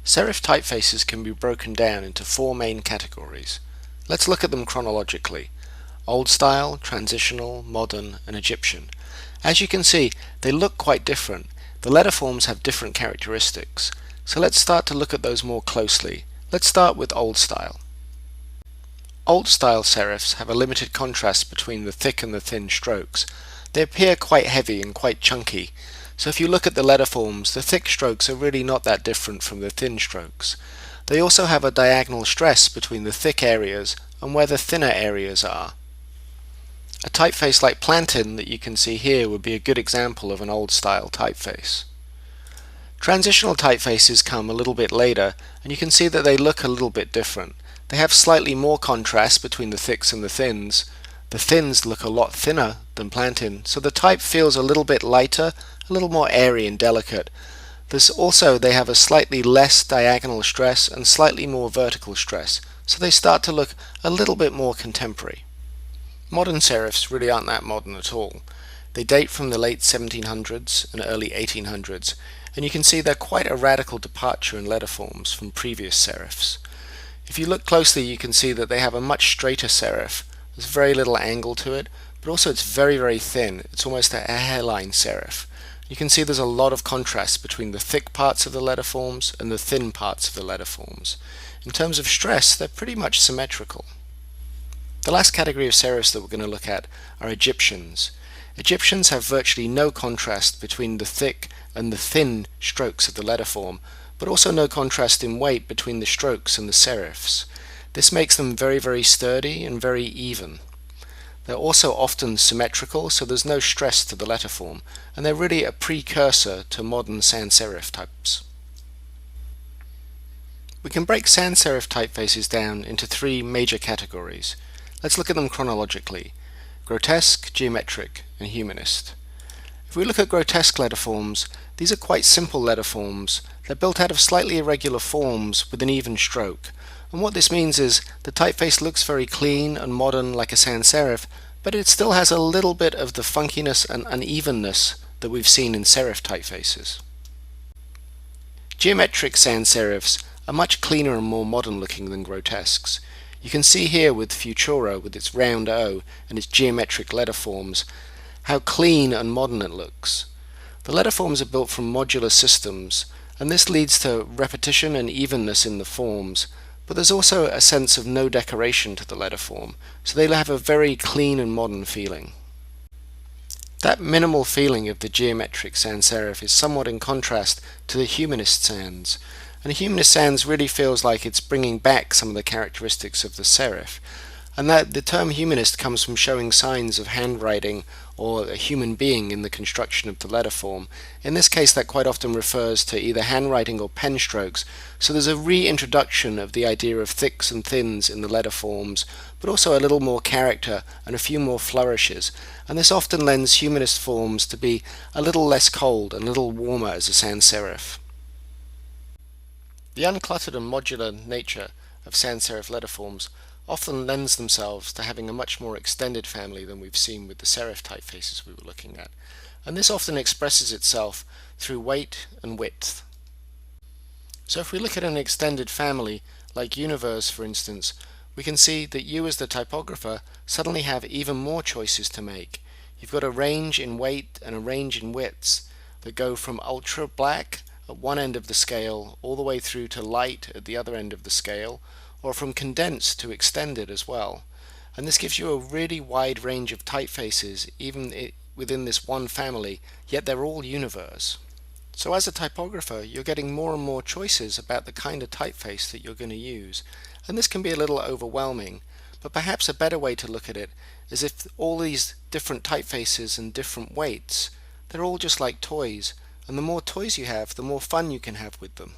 Serif typefaces can be broken down into four main categories. Let's look at them chronologically: Old Style, Transitional, Modern, and Egyptian. As you can see, they look quite different. The letterforms have different characteristics. So let's start to look at those more closely. Let's start with Old Style. Old Style serifs have a limited contrast between the thick and the thin strokes. They appear quite heavy and quite chunky. So if you look at the letterforms, the thick strokes are really not that different from the thin strokes. They also have a diagonal stress between the thick areas and where the thinner areas are. A typeface like Plantin that you can see here would be a good example of an old style typeface. Transitional typefaces come a little bit later, and you can see that they look a little bit different. They have slightly more contrast between the thicks and the thins. The thins look a lot thinner than Plantin, so the type feels a little bit lighter, a little more airy and delicate. They have a slightly less diagonal stress and slightly more vertical stress, so they start to look a little bit more contemporary. Modern serifs really aren't that modern at all. They date from the late 1700s and early 1800s, and you can see they're quite a radical departure in letterforms from previous serifs. If you look closely, you can see that they have a much straighter serif. There's very little angle to it, but also it's very, very thin. It's almost a hairline serif. You can see there's a lot of contrast between the thick parts of the letterforms and the thin parts of the letterforms. In terms of stress, they're pretty much symmetrical. The last category of serifs that we're going to look at are Egyptians. Egyptians have virtually no contrast between the thick and the thin strokes of the letterform, but also no contrast in weight between the strokes and the serifs. This makes them very, very sturdy and very even. They're also often symmetrical, so there's no stress to the letterform, and they're really a precursor to modern sans serif types. We can break sans serif typefaces down into three major categories. Let's look at them chronologically: grotesque, geometric, and humanist. If we look at grotesque letterforms, these are quite simple letterforms. They're built out of slightly irregular forms with an even stroke. And what this means is the typeface looks very clean and modern like a sans serif, but it still has a little bit of the funkiness and unevenness that we've seen in serif typefaces. Geometric sans serifs are much cleaner and more modern looking than grotesques. You can see here with Futura, with its round O and its geometric letterforms, how clean and modern it looks. The letterforms are built from modular systems, and this leads to repetition and evenness in the forms, but there's also a sense of no decoration to the letterform, so they have a very clean and modern feeling. That minimal feeling of the geometric sans serif is somewhat in contrast to the humanist sans, and the humanist sans really feels like it's bringing back some of the characteristics of the serif, and that the term humanist comes from showing signs of handwriting or a human being in the construction of the letterform. In this case, that quite often refers to either handwriting or pen strokes, so there's a reintroduction of the idea of thicks and thins in the letterforms, but also a little more character and a few more flourishes, and this often lends humanist forms to be a little less cold and a little warmer as a sans serif. The uncluttered and modular nature of sans serif letterforms often lends themselves to having a much more extended family than we've seen with the serif typefaces we were looking at, and this often expresses itself through weight and width. So if we look at an extended family, like Universe for instance, we can see that you as the typographer suddenly have even more choices to make. You've got a range in weight and a range in widths that go from ultra black at one end of the scale all the way through to light at the other end of the scale, or from condensed to extended as well. And this gives you a really wide range of typefaces even within this one family, yet they're all Universe. So as a typographer, you're getting more and more choices about the kind of typeface that you're going to use, and this can be a little overwhelming, but perhaps a better way to look at it is if all these different typefaces and different weights, they're all just like toys, and the more toys you have, the more fun you can have with them.